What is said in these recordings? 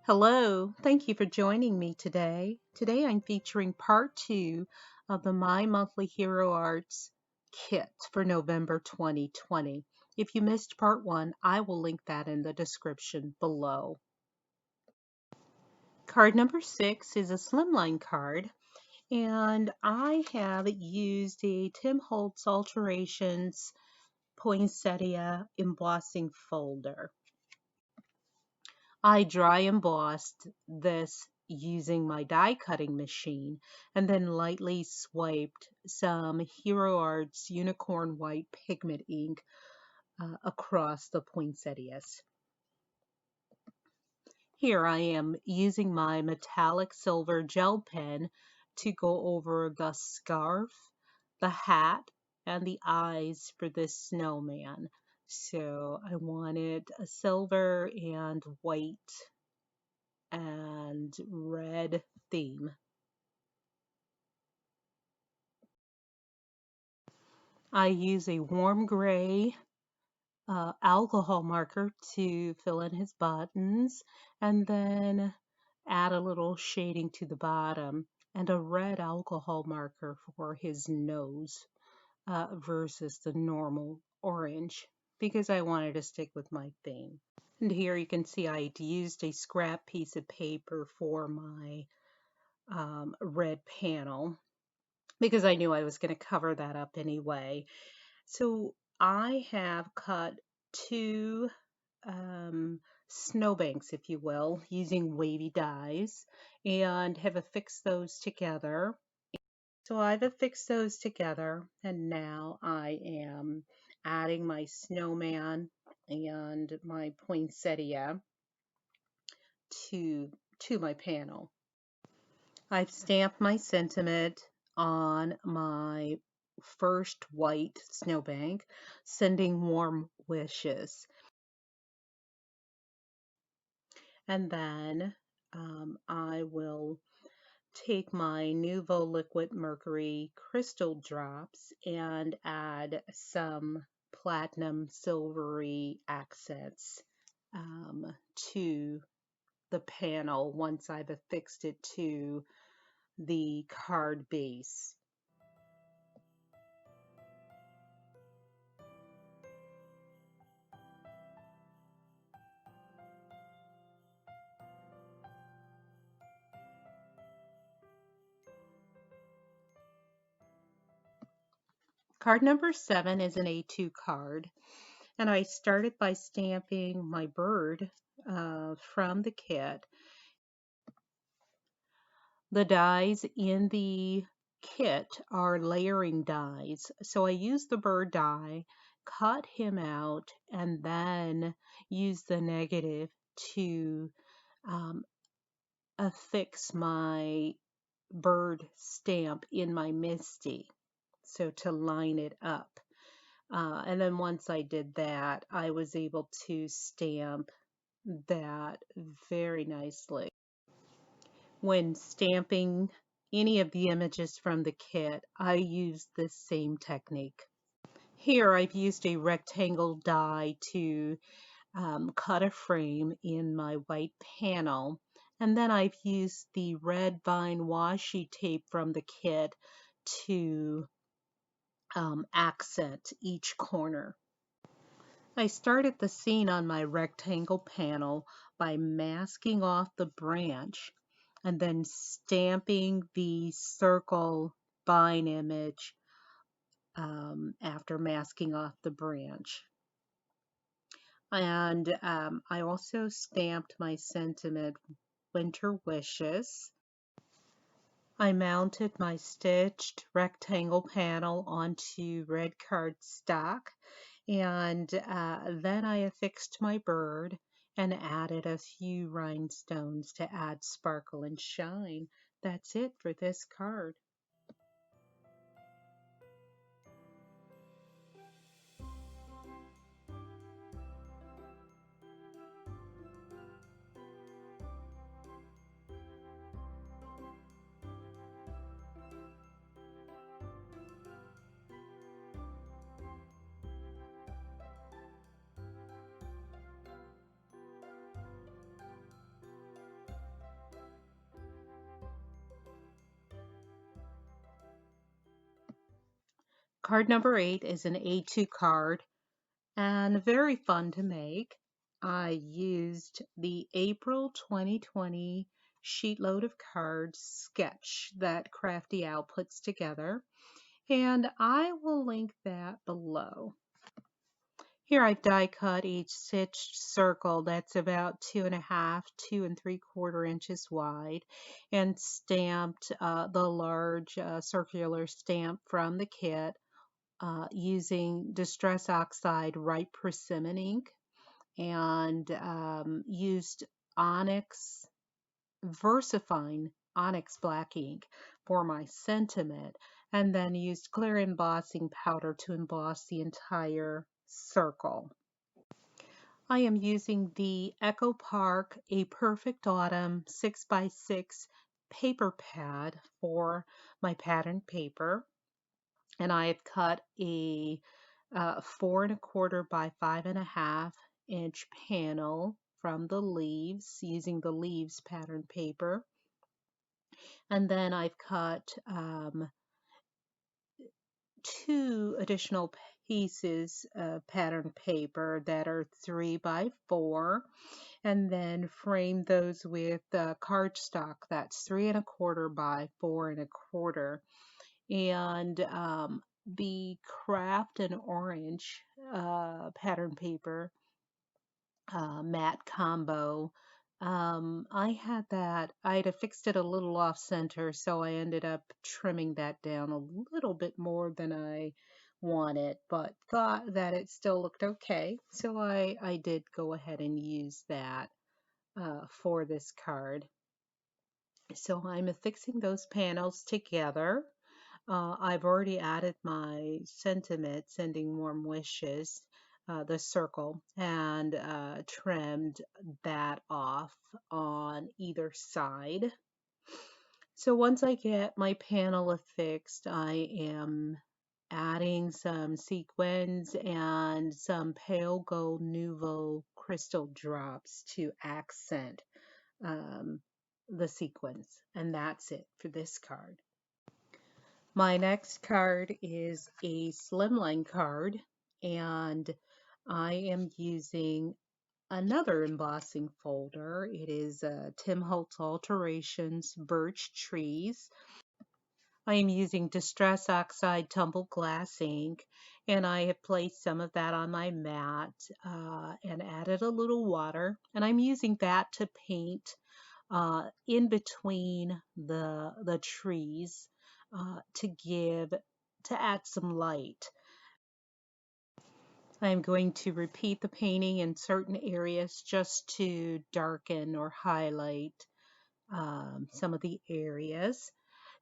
Hello, thank you for joining me today. Today I'm featuring part 2 of the My Monthly Hero Arts kit for November 2020. If you missed part 1, I will link that in the description below. Card number 6 is a Slimline card, and I have used a Tim Holtz Alterations Poinsettia embossing folder. I dry embossed this using my die cutting machine and then lightly swiped some Hero Arts Unicorn White Pigment ink across the poinsettias. Here I am using my metallic silver gel pen to go over the scarf, the hat, and the eyes for this snowman. So I wanted a silver and white and red theme. I use a warm gray alcohol marker to fill in his buttons and then add a little shading to the bottom and a red alcohol marker for his nose versus the normal orange because I wanted to stick with my theme. And here you can see I used a scrap piece of paper for my red panel because I knew I was going to cover that up anyway. So I have cut two snowbanks, if you will, using wavy dies and have affixed those together. So I've affixed those together and now I am adding my snowman and my poinsettia to my panel. I've stamped my sentiment on my first white snowbank, sending warm wishes. And then I will take my Nouveau Liquid Mercury crystal drops and add some platinum silvery accents to the panel once I've affixed it to the card base. Card number 7 is an A2 card, and I started by stamping my bird from the kit. The dies in the kit are layering dies, so I used the bird die, cut him out, and then used the negative to affix my bird stamp in my MISTI, so to line it up. And then once I did that, I was able to stamp that very nicely. When stamping any of the images from the kit, I use this same technique. Here I've used a rectangle die to cut a frame in my white panel, and then I've used the red vine washi tape from the kit to accent each corner. I started the scene on my rectangle panel by masking off the branch and then stamping the circle vine image after masking off the branch. And I also stamped my sentiment Winter Wishes. I mounted my stitched rectangle panel onto red cardstock, and then I affixed my bird and added a few rhinestones to add sparkle and shine. That's it for this card. Card number 8 is an A2 card and very fun to make. I used the April 2020 Sheetload of Cards sketch that Crafty Owl puts together, and I will link that below. Here I've die cut each stitched circle that's about 2.5, 2 3/4 inches wide, and stamped the large circular stamp from the kit using Distress Oxide Ripe Persimmon ink, and used Onyx VersaFine Onyx black ink for my sentiment, and then used clear embossing powder to emboss the entire circle. I am using the Echo Park A Perfect Autumn 6x6 paper pad for my pattern paper, and I have cut a 4 1/4 by 5.5 inch panel from the leaves using the leaves pattern paper, and then I've cut 2 additional pieces of pattern paper that are 3 by 4, and then frame those with cardstock that's 3 1/4 by 4 1/4. And the Craft and Orange pattern paper matte combo. I had fixed it a little off center, so I ended up trimming that down a little bit more than I wanted, but thought that it still looked okay. So I did go ahead and use that for this card. So I'm affixing those panels together. I've already added my sentiment, sending warm wishes, the circle, and trimmed that off on either side. So once I get my panel affixed, I am adding some sequins and some pale gold nouveau crystal drops to accent the sequins, and that's it for this card. My next card is a Slimline card, and I am using another embossing folder. It is Tim Holtz Alterations Birch Trees. I am using Distress Oxide Tumbled Glass ink, and I have placed some of that on my mat and added a little water, and I'm using that to paint in between the trees to add some light. I'm going to repeat the painting in certain areas just to darken or highlight some of the areas.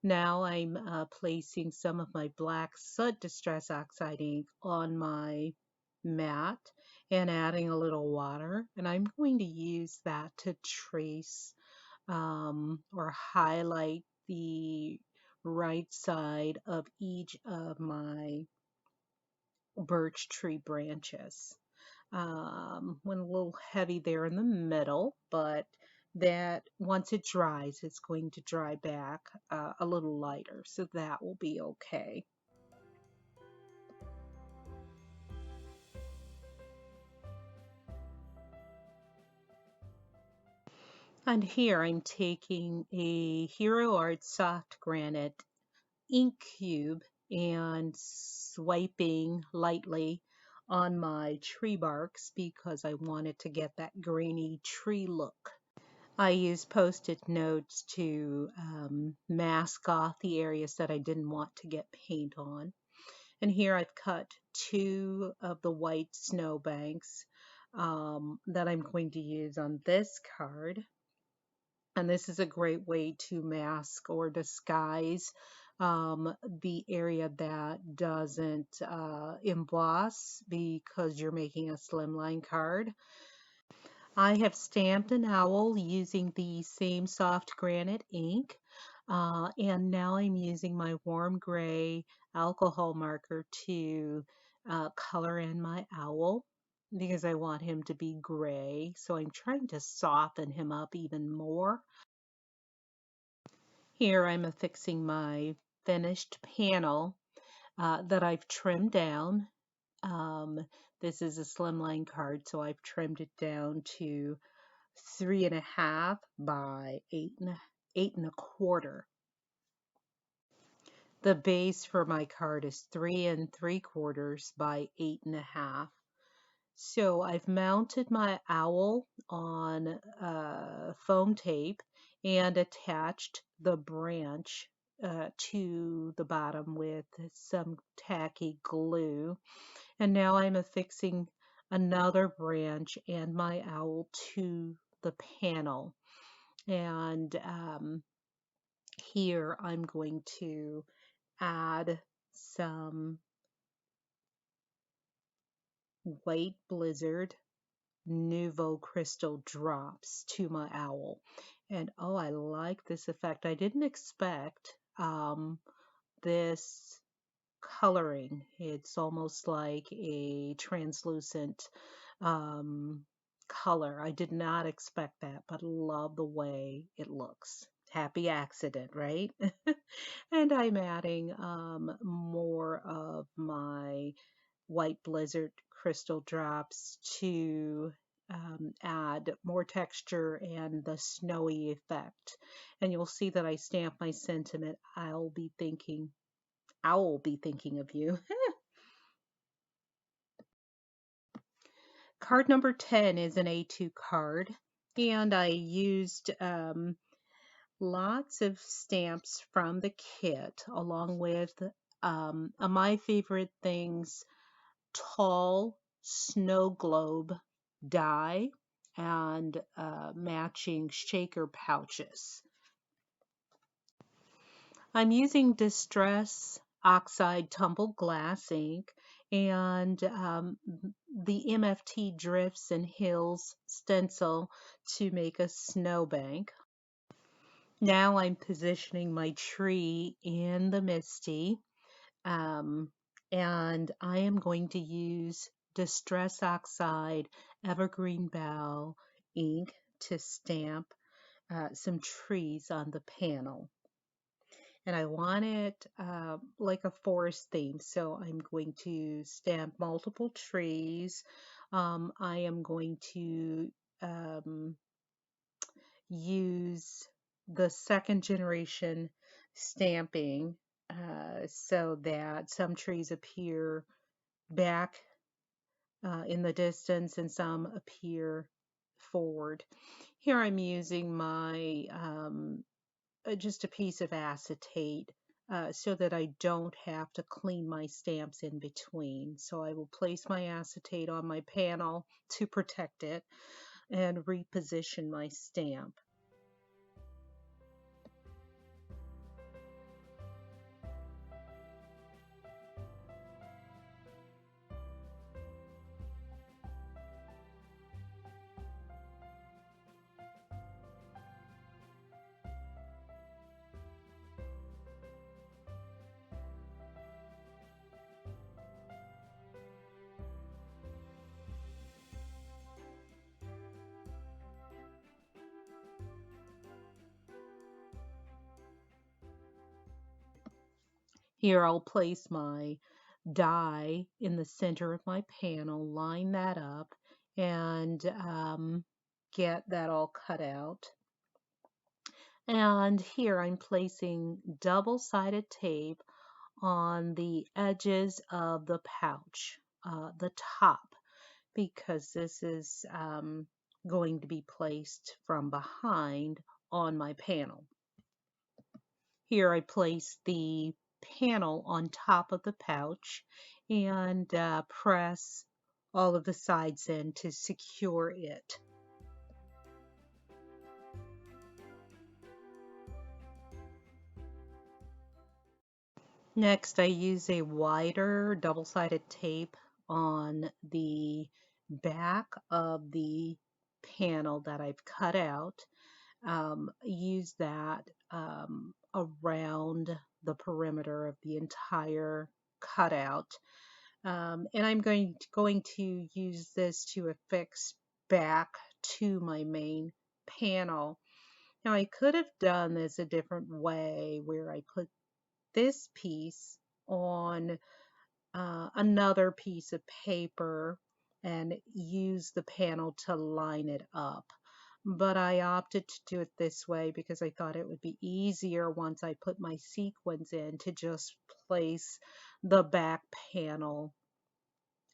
Now I'm placing some of my black Sud Distress Oxide ink on my mat and adding a little water, and I'm going to use that to trace or highlight the right side of each of my birch tree branches. Went a little heavy there in the middle, but that once it dries, it's going to dry back a little lighter, so that will be okay. And here I'm taking a Hero Art Soft Granite ink cube and swiping lightly on my tree barks because I wanted to get that grainy tree look. I used post-it notes to mask off the areas that I didn't want to get paint on. And here I've cut 2 of the white snowbanks that I'm going to use on this card. And this is a great way to mask or disguise the area that doesn't emboss because you're making a slimline card. I have stamped an owl using the same soft granite ink, and now I'm using my warm gray alcohol marker to color in my owl because I want him to be gray. So I'm trying to soften him up even more. Here I'm affixing my finished panel that I've trimmed down. Um, this is a slimline card, so I've trimmed it down to 3.5 by 8.25. The base for my card is 3.75 by 8.5. So I've mounted my owl on foam tape and attached the branch to the bottom with some tacky glue. And now I'm affixing another branch and my owl to the panel. And here I'm going to add some white blizzard Nouveau crystal drops to my owl. And oh, I like this effect. I didn't expect this coloring. It's almost like a translucent color. I did not expect that, but love the way it looks. Happy accident, right? And I'm adding more of my white blizzard crystal drops to add more texture and the snowy effect. And you'll see that I stamp my sentiment, I will be thinking of you. Card number 10 is an A2 card, and I used lots of stamps from the kit along with my favorite things, tall snow globe die and matching shaker pouches. I'm using Distress Oxide Tumbled Glass ink and the MFT Drifts and Hills stencil to make a snowbank. Now I'm positioning my tree in the Misty, and I am going to use Distress Oxide Evergreen Bough ink to stamp some trees on the panel. And I want it like a forest theme, so I'm going to stamp multiple trees. I am going to use the second generation stamping so that some trees appear back in the distance and some appear forward. Here I'm using my just a piece of acetate so that I don't have to clean my stamps in between. So I will place my acetate on my panel to protect it and reposition my stamp. Here I'll place my die in the center of my panel, line that up, and get that all cut out. And here I'm placing double-sided tape on the edges of the pouch, the top, because this is going to be placed from behind on my panel. Here I place the panel on top of the pouch and press all of the sides in to secure it. Next, I use a wider double-sided tape on the back of the panel that I've cut out. Use that around the perimeter of the entire cutout. And I'm going to use this to affix back to my main panel. Now I could have done this a different way where I put this piece on another piece of paper and use the panel to line it up. But I opted to do it this way because I thought it would be easier once I put my sequins in to just place the back panel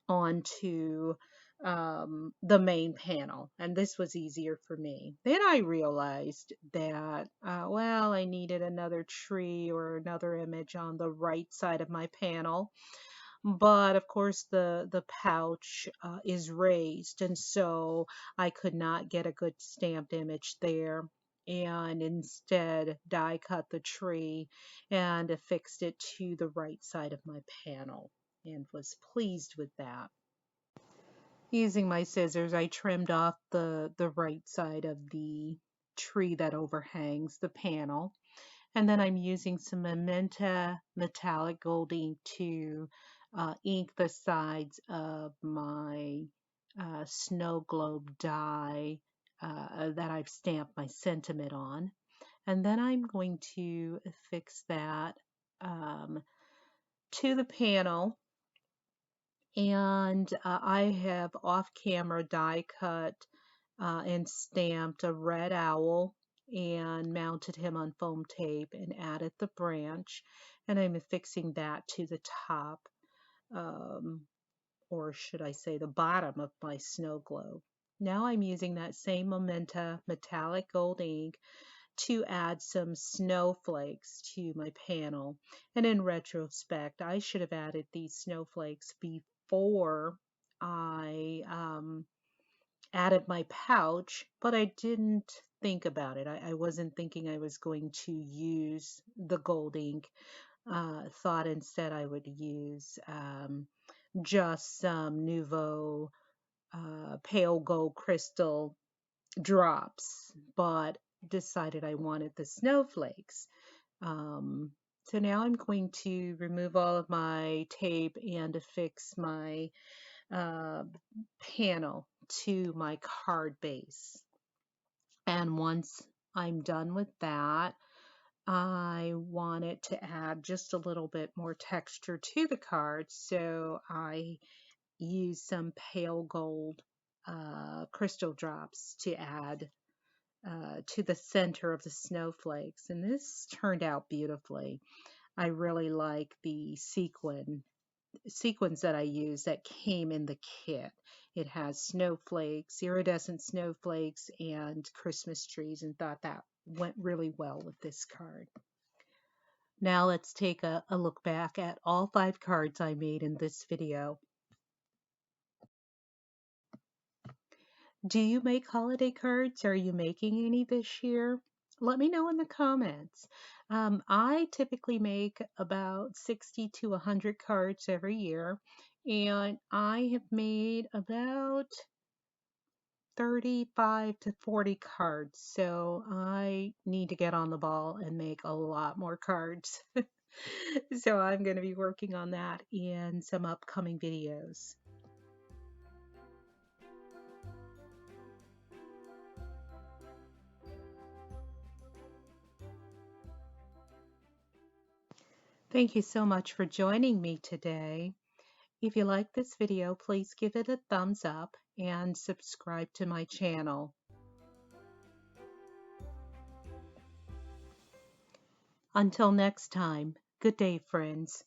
onto the main panel, and this was easier for me. Then I realized that, well, I needed another tree or another image on the right side of my panel, but of course the pouch is raised, and so I could not get a good stamped image there, and instead die cut the tree and affixed it to the right side of my panel and was pleased with that. Using my scissors, I trimmed off the right side of the tree that overhangs the panel. And then I'm using some Magenta metallic gold ink to ink the sides of my snow globe die that I've stamped my sentiment on. And then I'm going to affix that to the panel, and I have off camera die cut and stamped a red owl and mounted him on foam tape and added the branch, and I'm affixing that to the top, um, or should I say the bottom of my snow globe. Now I'm using that same Magenta metallic gold ink to add some snowflakes to my panel. And in retrospect, I should have added these snowflakes before I added my pouch, but I didn't think about it. I wasn't thinking I was going to use the gold ink. Thought instead I would use just some Nouveau pale gold crystal drops, but decided I wanted the snowflakes. Um, so now I'm going to remove all of my tape and affix my uh, panel to my card base. And once I'm done with that, I wanted to add just a little bit more texture to the card, so I used some pale gold crystal drops to add to the center of the snowflakes, and this turned out beautifully. I really like the sequins that I used that came in the kit. It has snowflakes, iridescent snowflakes, and Christmas trees, and thought that went really well with this card. Now let's take a look back at all 5 cards I made in this video. Do you make holiday cards? Are you making any this year? Let me know in the comments. I typically make about 60 to 100 cards every year, and I have made about 35 to 40 cards, so I need to get on the ball and make a lot more cards. So I'm going to be working on that in some upcoming videos. Thank you so much for joining me today. If you like this video, please give it a thumbs up and subscribe to my channel. Until next time, good day, friends.